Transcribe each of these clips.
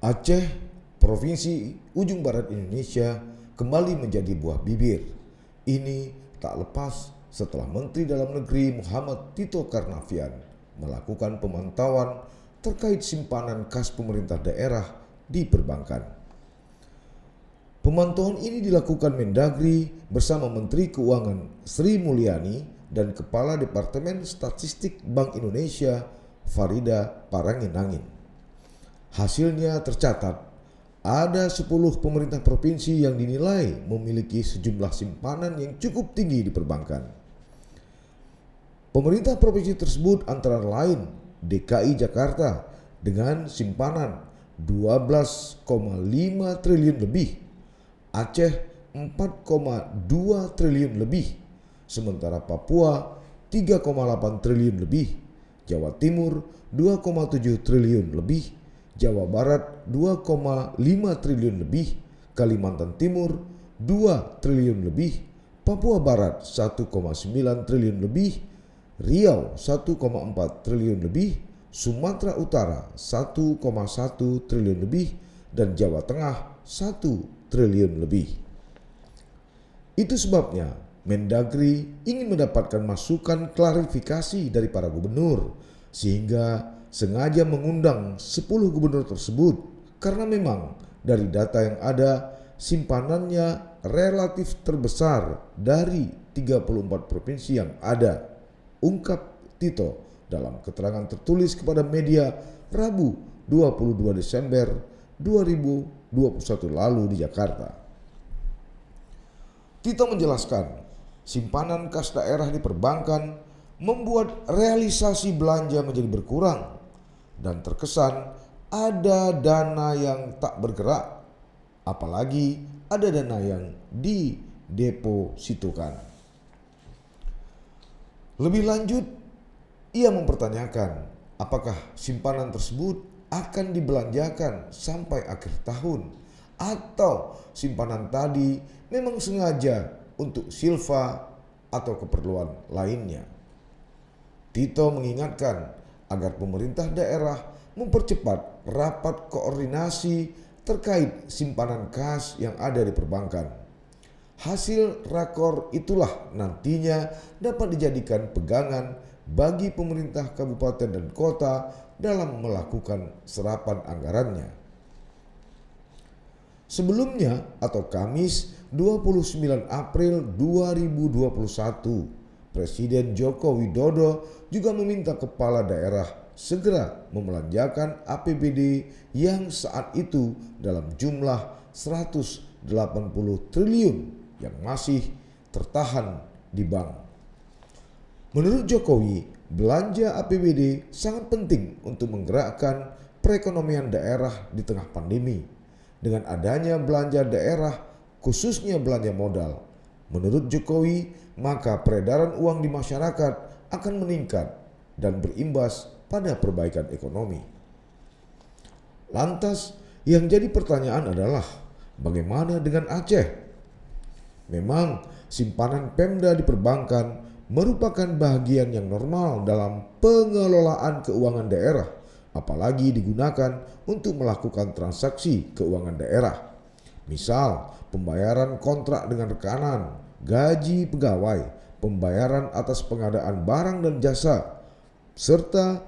Aceh, provinsi ujung barat Indonesia, kembali menjadi buah bibir. Ini tak lepas setelah Menteri Dalam Negeri Muhammad Tito Karnavian melakukan pemantauan terkait simpanan kas pemerintah daerah di perbankan. Pemantauan ini dilakukan Mendagri bersama Menteri Keuangan Sri Mulyani dan Kepala Departemen Statistik Bank Indonesia Farida Paranginangin. Hasilnya tercatat ada 10 pemerintah provinsi yang dinilai memiliki sejumlah simpanan yang cukup tinggi di perbankan. Pemerintah provinsi tersebut antara lain DKI Jakarta dengan simpanan 12,5 triliun lebih, Aceh 4,2 triliun lebih, sementara Papua 3,8 triliun lebih, Jawa Timur 2,7 triliun lebih, Jawa Barat 2,5 triliun lebih, Kalimantan Timur 2 triliun lebih, Papua Barat 1,9 triliun lebih, Riau 1,4 triliun lebih, Sumatera Utara 1,1 triliun lebih, dan Jawa Tengah 1 triliun lebih. Itu sebabnya Mendagri ingin mendapatkan masukan klarifikasi dari para gubernur, sehingga sengaja mengundang 10 gubernur tersebut karena memang dari data yang ada simpanannya relatif terbesar dari 34 provinsi yang ada, ungkap Tito dalam keterangan tertulis kepada media Rabu 22 Desember 2021 lalu di Jakarta. Tito menjelaskan, simpanan kas daerah di perbankan membuat realisasi belanja menjadi berkurang dan terkesan ada dana yang tak bergerak, apalagi ada dana yang didepositokan. Lebih lanjut, ia mempertanyakan apakah simpanan tersebut akan dibelanjakan sampai akhir tahun atau simpanan tadi memang sengaja untuk silva atau keperluan lainnya. Tito mengingatkan agar pemerintah daerah mempercepat rapat koordinasi terkait simpanan kas yang ada di perbankan. Hasil rakor itulah nantinya dapat dijadikan pegangan bagi pemerintah kabupaten dan kota dalam melakukan serapan anggarannya. Sebelumnya atau Kamis 29 April 2021, Presiden Joko Widodo juga meminta kepala daerah segera membelanjakan APBD yang saat itu dalam jumlah 180 triliun yang masih tertahan di bank. Menurut Jokowi, belanja APBD sangat penting untuk menggerakkan perekonomian daerah di tengah pandemi. Dengan adanya belanja daerah, khususnya belanja modal, menurut Jokowi, maka peredaran uang di masyarakat akan meningkat dan berimbas pada perbaikan ekonomi. Lantas, yang jadi pertanyaan adalah bagaimana dengan Aceh? Memang simpanan Pemda di perbankan merupakan bagian yang normal dalam pengelolaan keuangan daerah, apalagi digunakan untuk melakukan transaksi keuangan daerah. Misal, pembayaran kontrak dengan rekanan, gaji pegawai, pembayaran atas pengadaan barang dan jasa, serta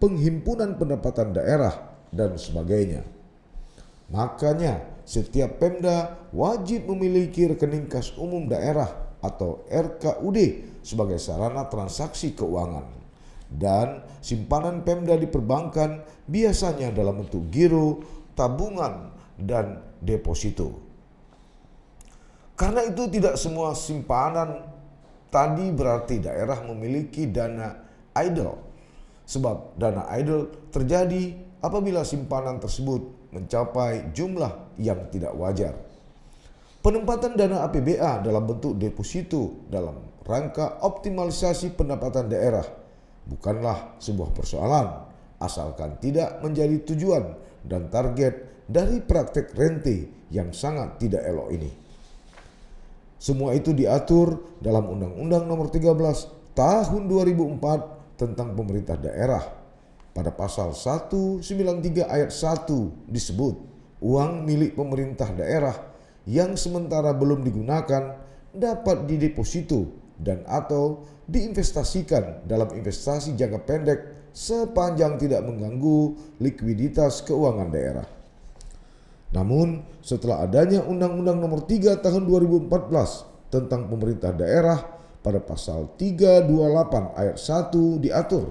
penghimpunan pendapatan daerah dan sebagainya. Makanya setiap Pemda wajib memiliki rekening kas umum daerah atau RKUD sebagai sarana transaksi keuangan. Dan simpanan Pemda di perbankan biasanya dalam bentuk giro, tabungan, dan deposito. Karena itu tidak semua simpanan tadi berarti daerah memiliki dana idle. Sebab dana idle terjadi apabila simpanan tersebut mencapai jumlah yang tidak wajar. Penempatan dana APBA dalam bentuk deposito dalam rangka optimalisasi pendapatan daerah bukanlah sebuah persoalan, asalkan tidak menjadi tujuan dan target dari praktek rente yang sangat tidak elok ini. Semua itu diatur dalam Undang-Undang Nomor 13 Tahun 2004 tentang pemerintah daerah. Pada pasal 193 ayat 1 disebut uang milik pemerintah daerah yang sementara belum digunakan dapat dideposito dan atau diinvestasikan dalam investasi jangka pendek sepanjang tidak mengganggu likuiditas keuangan daerah. Namun, setelah adanya Undang-Undang Nomor 3 Tahun 2014 tentang pemerintah daerah, pada pasal 328 ayat 1 diatur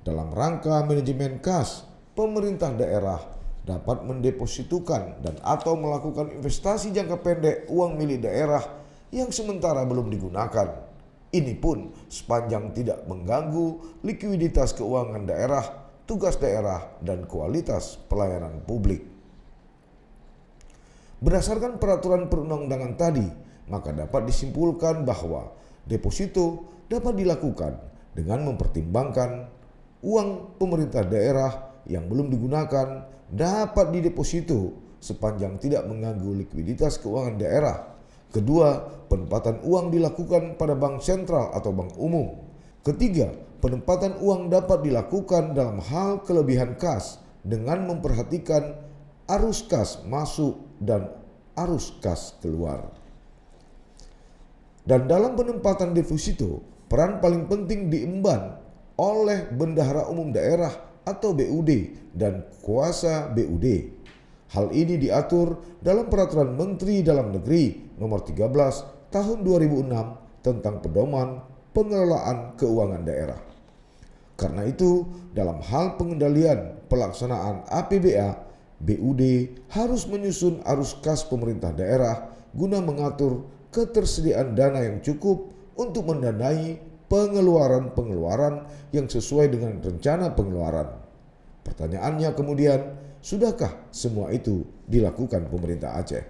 dalam rangka manajemen kas, pemerintah daerah dapat mendepositukan dan atau melakukan investasi jangka pendek uang milik daerah yang sementara belum digunakan. Ini pun sepanjang tidak mengganggu likuiditas keuangan daerah, tugas daerah, dan kualitas pelayanan publik. Berdasarkan peraturan perundang-undangan tadi, maka dapat disimpulkan bahwa deposito dapat dilakukan dengan mempertimbangkan uang pemerintah daerah yang belum digunakan dapat dideposito sepanjang tidak mengganggu likuiditas keuangan daerah. Kedua, penempatan uang dilakukan pada bank sentral atau bank umum. Ketiga, penempatan uang dapat dilakukan dalam hal kelebihan kas dengan memperhatikan arus kas masuk dan arus kas keluar. Dan dalam penempatan deposito, peran paling penting diemban oleh Bendahara Umum Daerah atau BUD dan kuasa BUD. Hal ini diatur dalam Peraturan Menteri Dalam Negeri Nomor 13 Tahun 2006 tentang Pedoman Pengelolaan Keuangan Daerah. Karena itu, dalam hal pengendalian pelaksanaan APBA, BUD harus menyusun arus kas pemerintah daerah guna mengatur ketersediaan dana yang cukup untuk mendanai pengeluaran-pengeluaran yang sesuai dengan rencana pengeluaran. Pertanyaannya kemudian, sudahkah semua itu dilakukan pemerintah Aceh?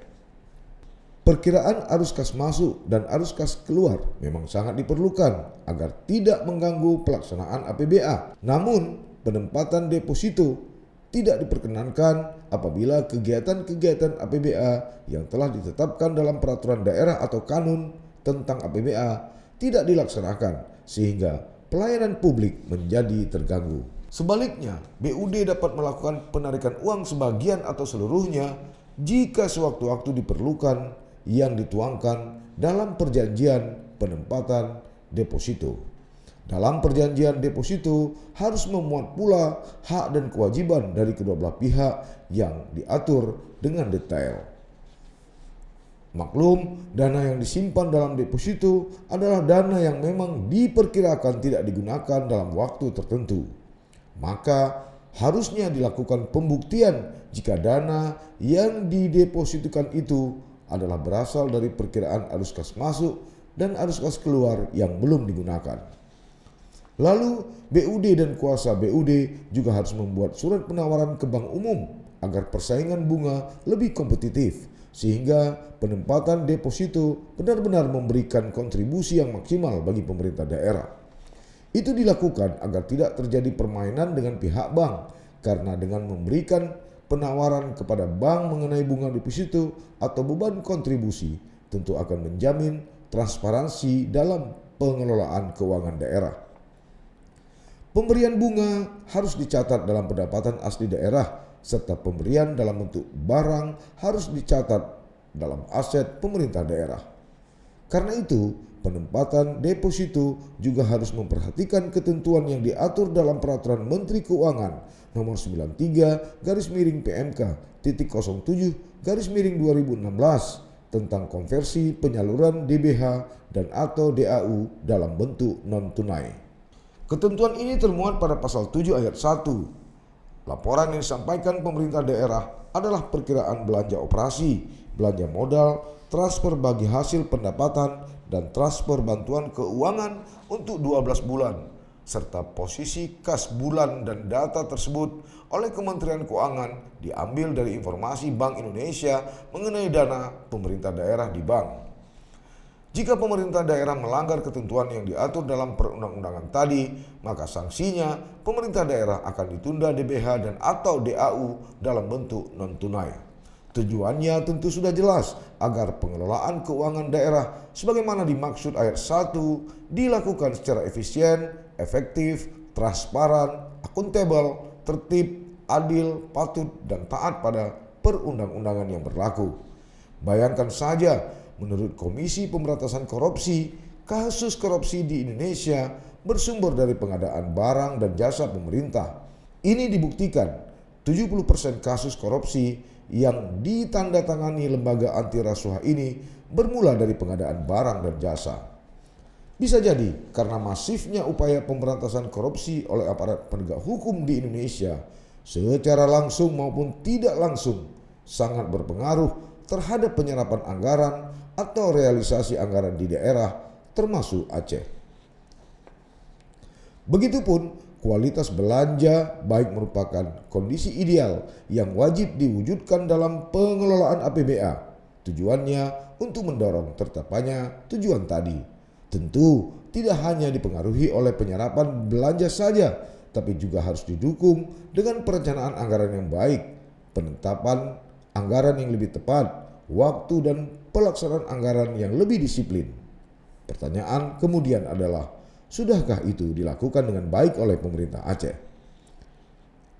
Perkiraan arus kas masuk dan arus kas keluar memang sangat diperlukan agar tidak mengganggu pelaksanaan APBA. Namun, penempatan deposito tidak diperkenankan apabila kegiatan-kegiatan APBA yang telah ditetapkan dalam peraturan daerah atau kanun tentang APBA tidak dilaksanakan sehingga pelayanan publik menjadi terganggu. Sebaliknya, BUD dapat melakukan penarikan uang sebagian atau seluruhnya jika sewaktu-waktu diperlukan yang dituangkan dalam perjanjian penempatan deposito. Dalam perjanjian deposito harus memuat pula hak dan kewajiban dari kedua belah pihak yang diatur dengan detail. Maklum, dana yang disimpan dalam deposito adalah dana yang memang diperkirakan tidak digunakan dalam waktu tertentu. Maka harusnya dilakukan pembuktian jika dana yang didepositokan itu adalah berasal dari perkiraan arus kas masuk dan arus kas keluar yang belum digunakan. Lalu, BUD dan kuasa BUD juga harus membuat surat penawaran ke bank umum agar persaingan bunga lebih kompetitif, sehingga penempatan deposito benar-benar memberikan kontribusi yang maksimal bagi pemerintah daerah. Itu dilakukan agar tidak terjadi permainan dengan pihak bank, karena dengan memberikan penawaran kepada bank mengenai bunga deposito atau beban kontribusi tentu akan menjamin transparansi dalam pengelolaan keuangan daerah. Pemberian bunga harus dicatat dalam pendapatan asli daerah, serta pemberian dalam bentuk barang harus dicatat dalam aset pemerintah daerah. Karena itu, penempatan deposito juga harus memperhatikan ketentuan yang diatur dalam Peraturan Menteri Keuangan Nomor 93/PMK.07/2016 tentang konversi penyaluran DBH dan atau DAU dalam bentuk non-tunai. Ketentuan ini termuat pada pasal 7 ayat 1. Laporan yang disampaikan pemerintah daerah adalah perkiraan belanja operasi, belanja modal, transfer bagi hasil pendapatan, dan transfer bantuan keuangan untuk 12 bulan, serta posisi kas bulan dan data tersebut oleh Kementerian Keuangan diambil dari informasi Bank Indonesia mengenai dana pemerintah daerah di bank. Jika pemerintah daerah melanggar ketentuan yang diatur dalam perundang-undangan tadi, maka sanksinya pemerintah daerah akan ditunda DBH dan atau DAU dalam bentuk non-tunai. Tujuannya tentu sudah jelas agar pengelolaan keuangan daerah sebagaimana dimaksud ayat 1 dilakukan secara efisien, efektif, transparan, akuntabel, tertib, adil, patut, dan taat pada perundang-undangan yang berlaku. Bayangkan saja, menurut Komisi Pemberantasan Korupsi, kasus korupsi di Indonesia bersumber dari pengadaan barang dan jasa pemerintah. Ini dibuktikan 70% kasus korupsi yang ditandatangani lembaga anti rasuah ini bermula dari pengadaan barang dan jasa. Bisa jadi karena masifnya upaya pemberantasan korupsi oleh aparat penegak hukum di Indonesia secara langsung maupun tidak langsung sangat berpengaruh terhadap penyerapan anggaran atau realisasi anggaran di daerah termasuk Aceh. Begitupun kualitas belanja baik merupakan kondisi ideal yang wajib diwujudkan dalam pengelolaan APBA. Tujuannya untuk mendorong tercapainya tujuan tadi. Tentu tidak hanya dipengaruhi oleh penyerapan belanja saja, tapi juga harus didukung dengan perencanaan anggaran yang baik, penetapan anggaran yang lebih tepat, waktu dan pelaksanaan anggaran yang lebih disiplin. Pertanyaan kemudian adalah, sudahkah itu dilakukan dengan baik oleh pemerintah Aceh?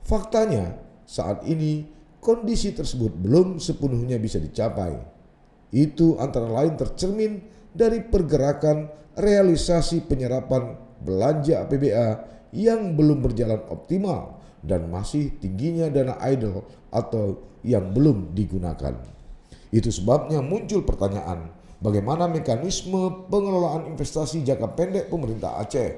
Faktanya, saat ini kondisi tersebut belum sepenuhnya bisa dicapai. Itu antara lain tercermin dari pergerakan realisasi penyerapan belanja APBA yang belum berjalan optimal dan masih tingginya dana idle atau yang belum digunakan. Itu sebabnya muncul pertanyaan, bagaimana mekanisme pengelolaan investasi jangka pendek pemerintah Aceh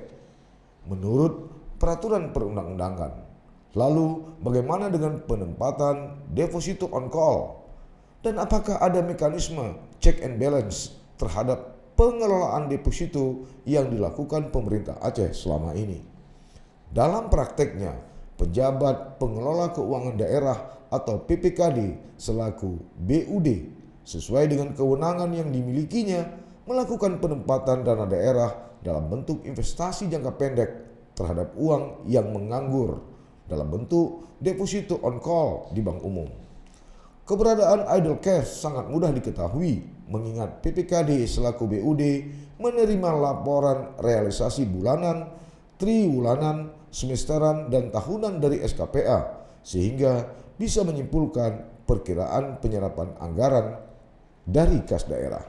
menurut peraturan perundang-undangan? Lalu bagaimana dengan penempatan deposito on call? Dan apakah ada mekanisme check and balance terhadap pengelolaan deposito yang dilakukan pemerintah Aceh selama ini? Dalam prakteknya, pejabat pengelola keuangan daerah atau PPKD selaku BUD sesuai dengan kewenangan yang dimilikinya melakukan penempatan dana daerah dalam bentuk investasi jangka pendek terhadap uang yang menganggur dalam bentuk deposito on call di bank umum. Keberadaan idle cash sangat mudah diketahui mengingat PPKD selaku BUD menerima laporan realisasi bulanan, triwulan, semesteran, dan tahunan dari SKPA sehingga bisa menyimpulkan perkiraan penyerapan anggaran dari kas daerah.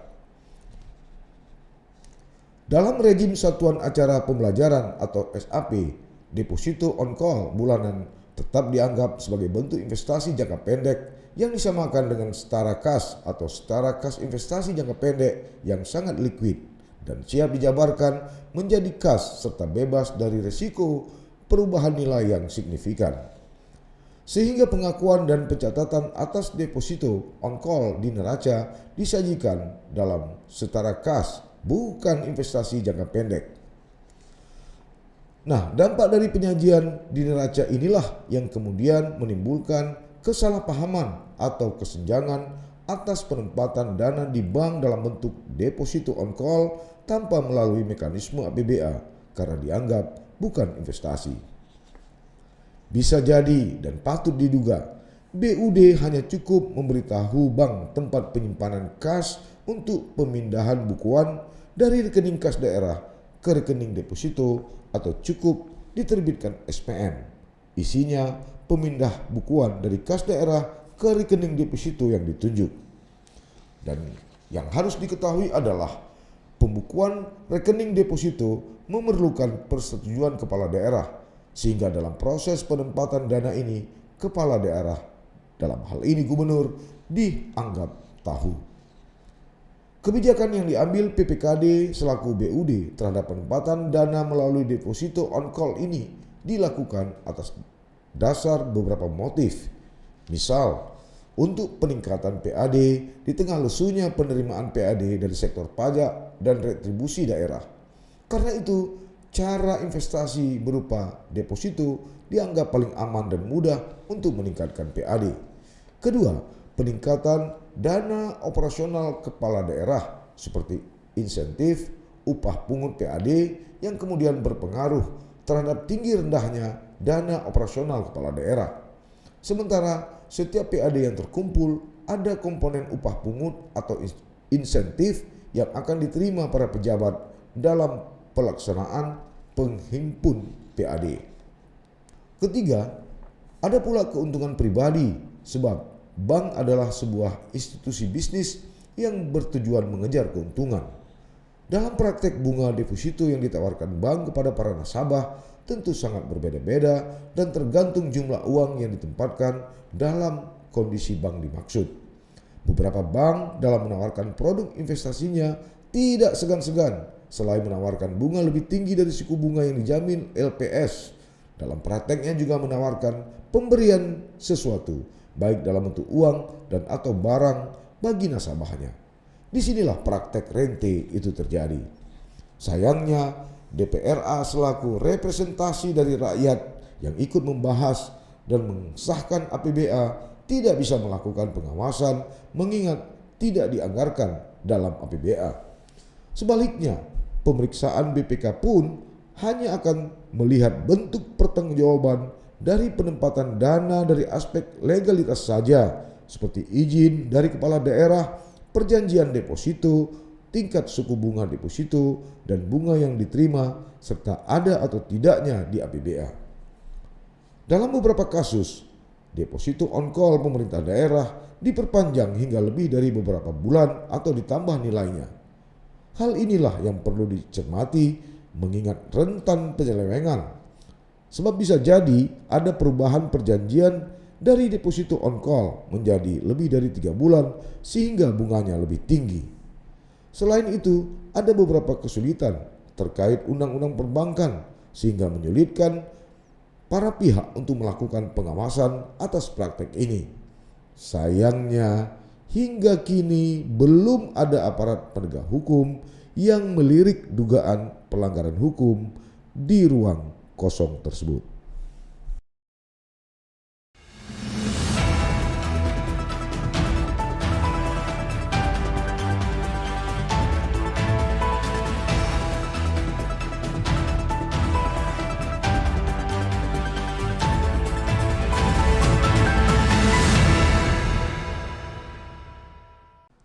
Dalam rejim Satuan Acara Pembelajaran atau SAP, deposito on call bulanan tetap dianggap sebagai bentuk investasi jangka pendek yang disamakan dengan setara kas atau setara kas investasi jangka pendek yang sangat liquid dan siap dijabarkan menjadi kas serta bebas dari risiko perubahan nilai yang signifikan. Sehingga pengakuan dan pencatatan atas deposito on call di neraca disajikan dalam setara kas, bukan investasi jangka pendek. Nah, dampak dari penyajian di neraca inilah yang kemudian menimbulkan kesalahpahaman atau kesenjangan atas penempatan dana di bank dalam bentuk deposito on call tanpa melalui mekanisme APBA karena dianggap bukan investasi. Bisa jadi dan patut diduga BUD hanya cukup memberitahu bank tempat penyimpanan kas untuk pemindahan bukuan dari rekening kas daerah ke rekening deposito atau cukup diterbitkan SPN. Isinya pemindah bukuan dari kas daerah ke rekening deposito yang ditunjuk. Dan yang harus diketahui adalah pembukuan rekening deposito memerlukan persetujuan kepala daerah, sehingga dalam proses penempatan dana ini kepala daerah, dalam hal ini gubernur, dianggap tahu. Kebijakan yang diambil PPKD selaku BUD terhadap penempatan dana melalui deposito on call ini dilakukan atas dasar beberapa motif. Misal, untuk peningkatan PAD di tengah lesunya penerimaan PAD dari sektor pajak dan retribusi daerah. Karena itu, cara investasi berupa deposito dianggap paling aman dan mudah untuk meningkatkan PAD. Kedua, peningkatan dana operasional kepala daerah seperti insentif, upah pungut PAD yang kemudian berpengaruh terhadap tinggi rendahnya dana operasional kepala daerah. Sementara setiap PAD yang terkumpul ada komponen upah pungut atau insentif yang akan diterima para pejabat dalam pelaksanaan penghimpun PAD. Ketiga, Ada pula keuntungan pribadi, sebab bank adalah sebuah institusi bisnis yang bertujuan mengejar keuntungan. Dalam praktek bunga deposito yang ditawarkan bank kepada para nasabah tentu sangat berbeda-beda dan tergantung jumlah uang yang ditempatkan dalam kondisi bank dimaksud. Beberapa bank dalam menawarkan produk investasinya tidak segan-segan selain menawarkan bunga lebih tinggi dari suku bunga yang dijamin LPS. Dalam prakteknya juga menawarkan pemberian sesuatu, baik dalam bentuk uang dan atau barang bagi nasabahnya. Disinilah praktek rente itu terjadi. Sayangnya, DPRA selaku representasi dari rakyat yang ikut membahas dan mengesahkan APBA tidak bisa melakukan pengawasan mengingat tidak dianggarkan dalam APBA. Sebaliknya, pemeriksaan BPK pun hanya akan melihat bentuk pertanggungjawaban dari penempatan dana dari aspek legalitas saja, seperti izin dari kepala daerah, perjanjian deposito, tingkat suku bunga deposito, dan bunga yang diterima, serta ada atau tidaknya di APBA. Dalam beberapa kasus, deposito on call pemerintah daerah diperpanjang hingga lebih dari beberapa bulan atau ditambah nilainya. Hal inilah yang perlu dicermati mengingat rentan penyelewengan. Sebab bisa jadi ada perubahan perjanjian dari deposito on call menjadi lebih dari 3 bulan sehingga bunganya lebih tinggi. Selain itu, ada beberapa kesulitan terkait undang-undang perbankan sehingga menyulitkan para pihak untuk melakukan pengawasan atas praktek ini. Sayangnya, hingga kini belum ada aparat penegak hukum yang melirik dugaan pelanggaran hukum di ruang kosong tersebut.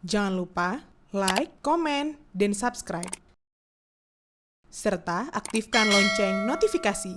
Jangan lupa like, komen, dan subscribe. Serta aktifkan lonceng notifikasi